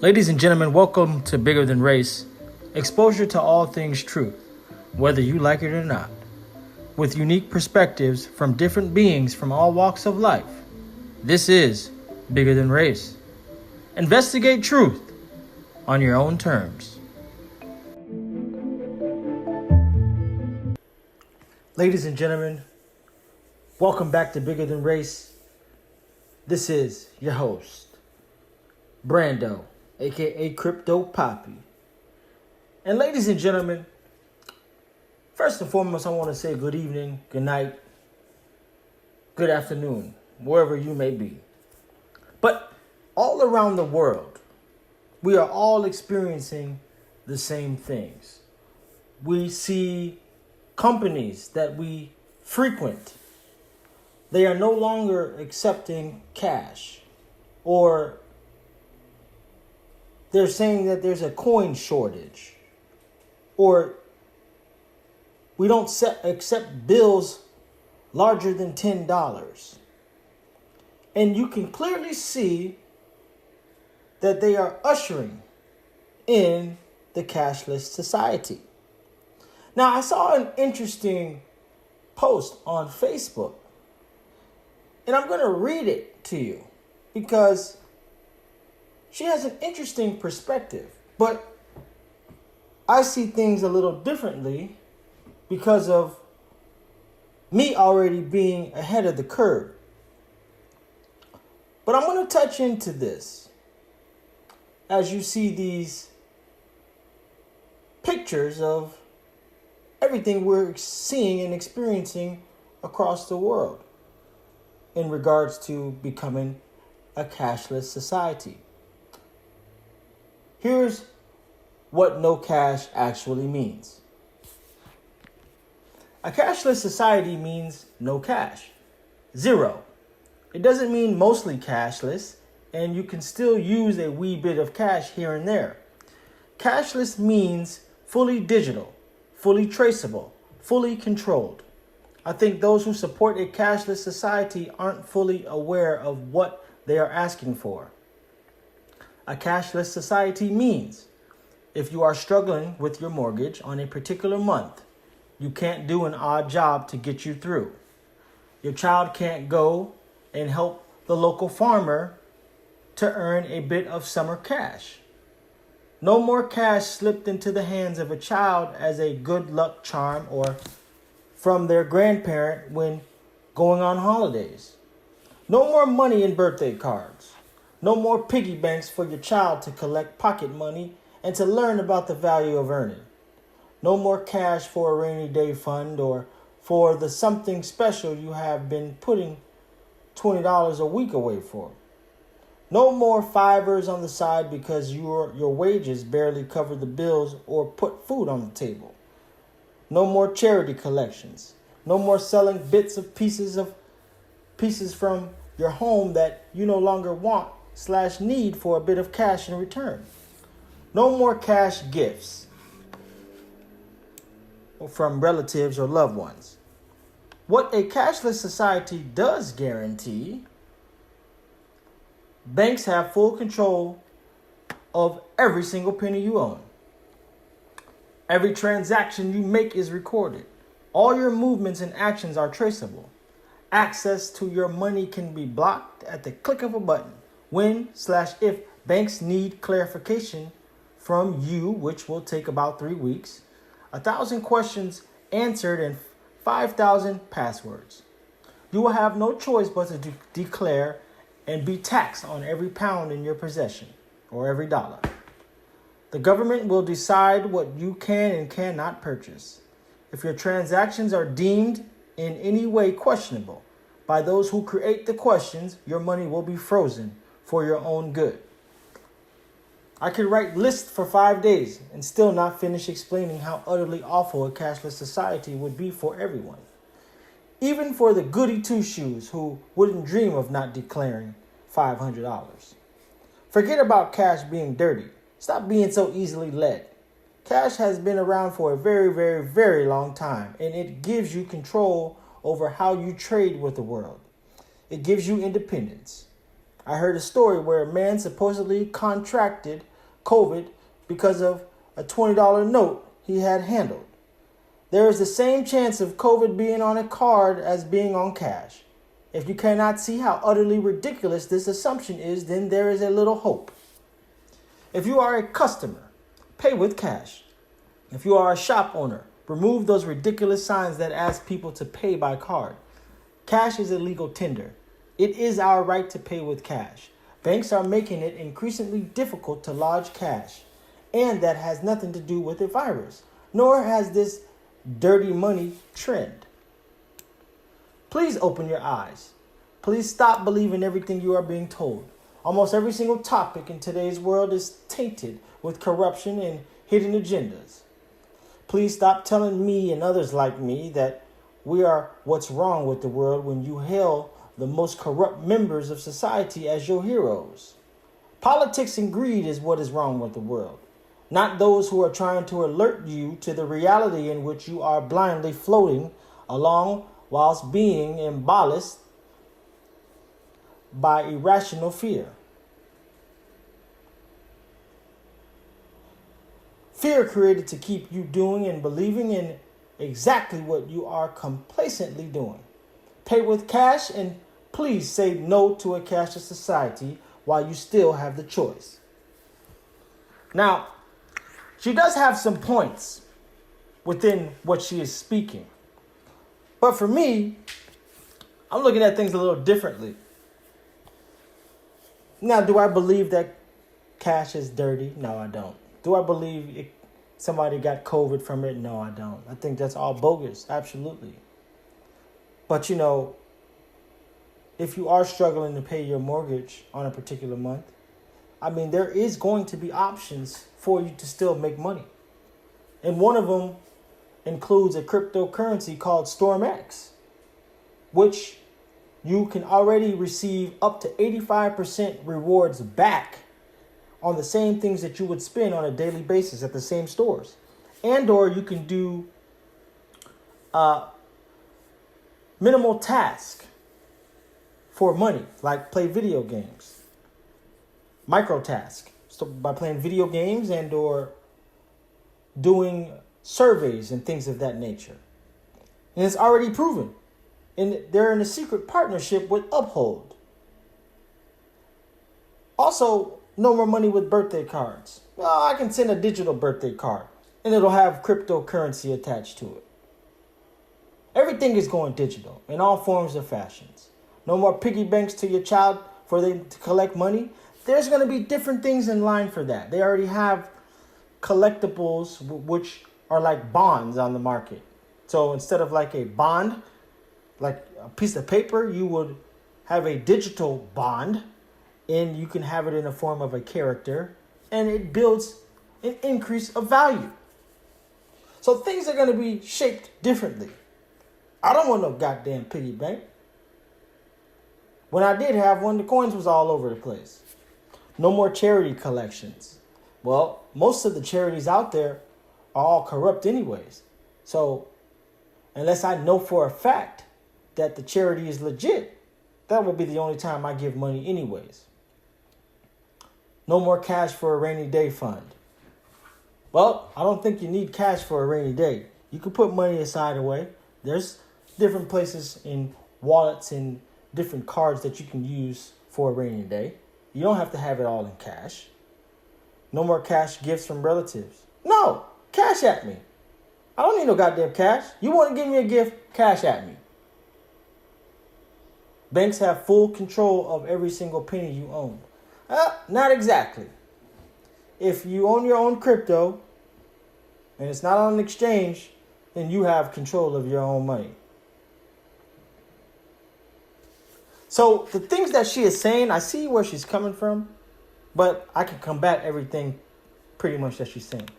Ladies and gentlemen, welcome to Bigger Than Race, exposure to all things truth, whether you like it or not, with unique perspectives from different beings from all walks of life. This is Bigger Than Race. Investigate truth on your own terms. Ladies and gentlemen, welcome back to Bigger Than Race. This is your host, Brando, aka Crypto Poppy. And ladies and gentlemen, first and foremost, I want to say good evening, good night, good afternoon, wherever you may be. But all around the world, we are all experiencing the same things. We see companies that we frequent. They are no longer accepting cash, or they're saying that there's a coin shortage, or we don't accept bills larger than $10. And you can clearly see that they are ushering in the cashless society. Now, I saw an interesting post on Facebook, and I'm going to read it to you because she has an interesting perspective, but I see things a little differently because of me already being ahead of the curve. But I'm going to touch into this as you see these pictures of everything we're seeing and experiencing across the world in regards to becoming a cashless society. Here's what no cash actually means. A cashless society means no cash. Zero. It doesn't mean mostly cashless, and you can still use a wee bit of cash here and there. Cashless means fully digital, fully traceable, fully controlled. I think those who support a cashless society aren't fully aware of what they are asking for. A cashless society means if you are struggling with your mortgage on a particular month, you can't do an odd job to get you through. Your child can't go and help the local farmer to earn a bit of summer cash. No more cash slipped into the hands of a child as a good luck charm or from their grandparent when going on holidays. No more money in birthday cards. No more piggy banks for your child to collect pocket money and to learn about the value of earning. No more cash for a rainy day fund or for the something special you have been putting $20 a week away for. No more fivers on the side because your wages barely cover the bills or put food on the table. No more charity collections. No more selling bits of pieces from your home that you no longer want / need for a bit of cash in return. No more cash gifts from relatives or loved ones. What a cashless society does guarantee, banks have full control of every single penny you own. Every transaction you make is recorded. All your movements and actions are traceable. Access to your money can be blocked at the click of a button. When / if banks need clarification from you, which will take about 3 weeks, 1,000 questions answered and 5,000 passwords. You will have no choice but to declare and be taxed on every pound in your possession or every dollar. The government will decide what you can and cannot purchase. If your transactions are deemed in any way questionable by those who create the questions, your money will be frozen for your own good. I could write lists for 5 days and still not finish explaining how utterly awful a cashless society would be for everyone. Even for the goody two-shoes who wouldn't dream of not declaring $500. Forget about cash being dirty. Stop being so easily led. Cash has been around for a very, very, very long time, and it gives you control over how you trade with the world. It gives you independence. I heard a story where a man supposedly contracted COVID because of a $20 note he had handled. There is the same chance of COVID being on a card as being on cash. If you cannot see how utterly ridiculous this assumption is, then there is a little hope. If you are a customer, pay with cash. If you are a shop owner, remove those ridiculous signs that ask people to pay by card. Cash is a legal tender. It is our right to pay with cash. Banks are making it increasingly difficult to lodge cash, and that has nothing to do with a virus, nor has this dirty money trend. Please open your eyes. Please stop believing everything you are being told. Almost every single topic in today's world is tainted with corruption and hidden agendas. Please stop telling me and others like me that we are what's wrong with the world when you hail the most corrupt members of society as your heroes. Politics and greed is what is wrong with the world, not those who are trying to alert you to the reality in which you are blindly floating along whilst being embollished by irrational fear. Fear created to keep you doing and believing in exactly what you are complacently doing. Pay with cash, and please say no to a cashless society while you still have the choice. Now, she does have some points within what she is speaking. But for me, I'm looking at things a little differently. Now, do I believe that cash is dirty? No, I don't. Do I believe somebody got COVID from it? No, I don't. I think that's all bogus. Absolutely. But, if you are struggling to pay your mortgage on a particular month, there is going to be options for you to still make money. And one of them includes a cryptocurrency called StormX, which you can already receive up to 85% rewards back on the same things that you would spend on a daily basis at the same stores. And or you can do minimal task for money, like play video games. Microtask. So by playing video games and or doing surveys and things of that nature. And it's already proven. And they're in a secret partnership with UPHOLD. Also, no more money with birthday cards. Well, I can send a digital birthday card and it'll have cryptocurrency attached to it. Everything is going digital in all forms of fashions. No more piggy banks to your child for them to collect money. There's going to be different things in line for that. They already have collectibles, which are like bonds on the market. So instead of like a bond, like a piece of paper, you would have a digital bond, and you can have it in the form of a character, and it builds an increase of value. So things are going to be shaped differently. I don't want no goddamn piggy bank. When I did have one, the coins was all over the place. No more charity collections. Well, most of the charities out there are all corrupt anyways. So unless I know for a fact that the charity is legit, that will be the only time I give money anyways. No more cash for a rainy day fund. Well, I don't think you need cash for a rainy day. You can put money aside away. There's different places in wallets and different cards that you can use for a rainy day. You don't have to have it all in cash. No more cash gifts from relatives. No, cash at me. I don't need no goddamn cash. You want to give me a gift, cash at me. Banks have full control of every single penny you own. Not exactly. If you own your own crypto and it's not on an exchange, then you have control of your own money. So the things that she is saying, I see where she's coming from, but I can combat everything pretty much that she's saying.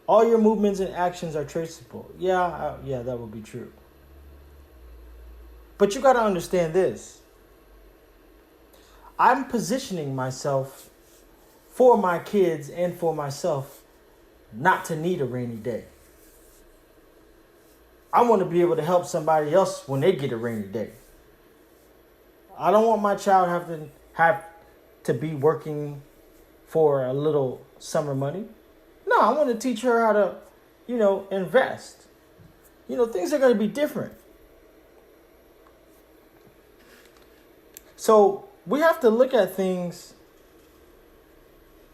All your movements and actions are traceable. Yeah, that would be true. But you got to understand this. I'm positioning myself for my kids and for myself not to need a rainy day. I want to be able to help somebody else when they get a rainy day. I don't want my child have to be working for a little summer money. No, I want to teach her how to, invest. Things are going to be different. So we have to look at things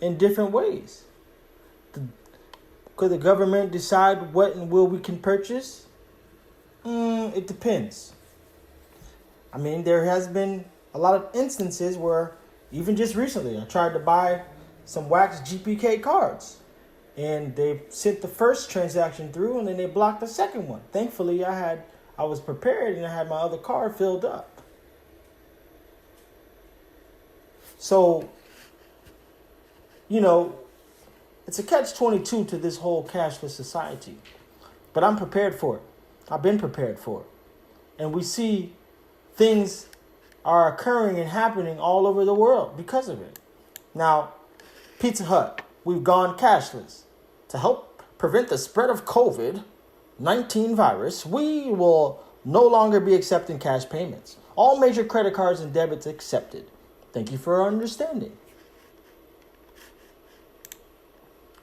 in different ways. Could the government decide what and will we can purchase? It depends. I mean, there has been a lot of instances where, even just recently, I tried to buy some wax GPK cards. And they sent the first transaction through, and then they blocked the second one. Thankfully, I was prepared, and I had my other card filled up. So, it's a catch-22 to this whole cashless society. But I'm prepared for it. I've been prepared for it. And we see things are occurring and happening all over the world because of it. Now, Pizza Hut, we've gone cashless. To help prevent the spread of COVID-19 virus, we will no longer be accepting cash payments. All major credit cards and debits accepted. Thank you for understanding.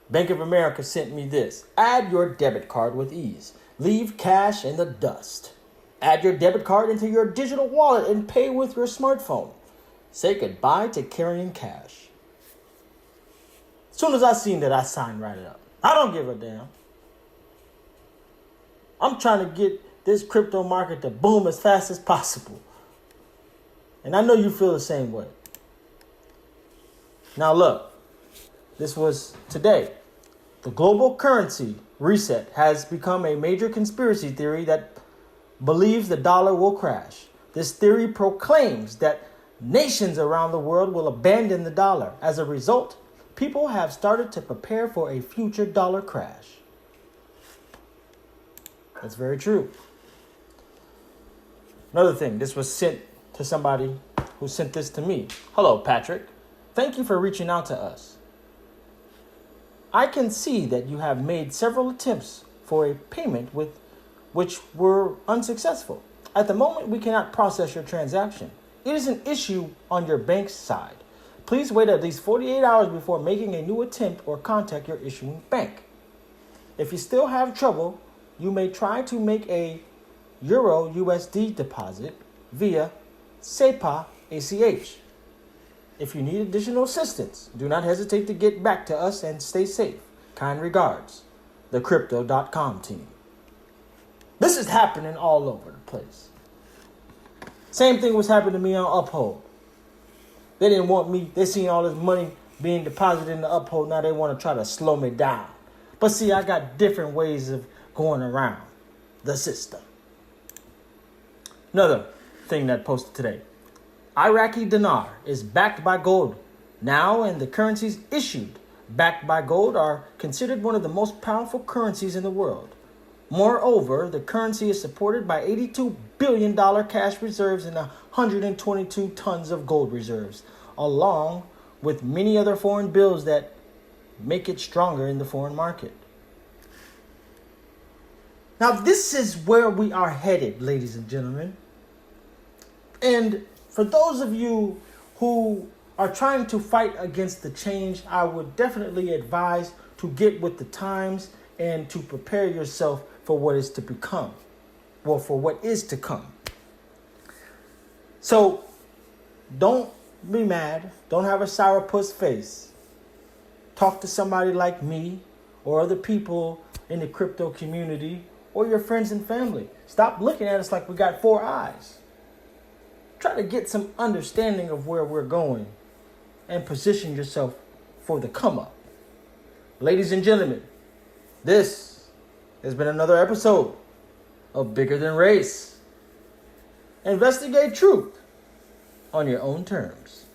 Bank of America sent me this. Add your debit card with ease. Leave cash in the dust. Add your debit card into your digital wallet and pay with your smartphone. Say goodbye to carrying cash. As soon as I seen that, I signed right up. I don't give a damn. I'm trying to get this crypto market to boom as fast as possible. And I know you feel the same way. Now look, this was today. The global currency reset has become a major conspiracy theory that believes the dollar will crash. This theory proclaims that nations around the world will abandon the dollar. As a result, people have started to prepare for a future dollar crash. That's very true. Another thing, this was sent to somebody who sent this to me. Hello, Patrick. Thank you for reaching out to us. I can see that you have made several attempts for a payment which were unsuccessful. At the moment, we cannot process your transaction. It is an issue on your bank's side. Please wait at least 48 hours before making a new attempt or contact your issuing bank. If you still have trouble, you may try to make a Euro USD deposit via SEPA ACH. If you need additional assistance, do not hesitate to get back to us and stay safe. Kind regards, the Crypto.com team. This is happening all over the place. Same thing was happening to me on Uphold. They didn't want me. They seen all this money being deposited in the Uphold. Now they want to try to slow me down. But see, I got different ways of going around the system. Another thing that posted today. Iraqi dinar is backed by gold now, and the currencies issued backed by gold are considered one of the most powerful currencies in the world. Moreover, the currency is supported by $82 billion cash reserves and 122 tons of gold reserves, along with many other foreign bills that make it stronger in the foreign market. Now, this is where we are headed, ladies and gentlemen. And for those of you who are trying to fight against the change, I would definitely advise to get with the times and to prepare yourself for what is to become. Well, for what is to come. So, don't be mad. Don't have a sourpuss face. Talk to somebody like me or other people in the crypto community or your friends and family. Stop looking at us like we got four eyes. Try to get some understanding of where we're going and position yourself for the come up. Ladies and gentlemen, this has been another episode of Bigger Than Race. Investigate truth on your own terms.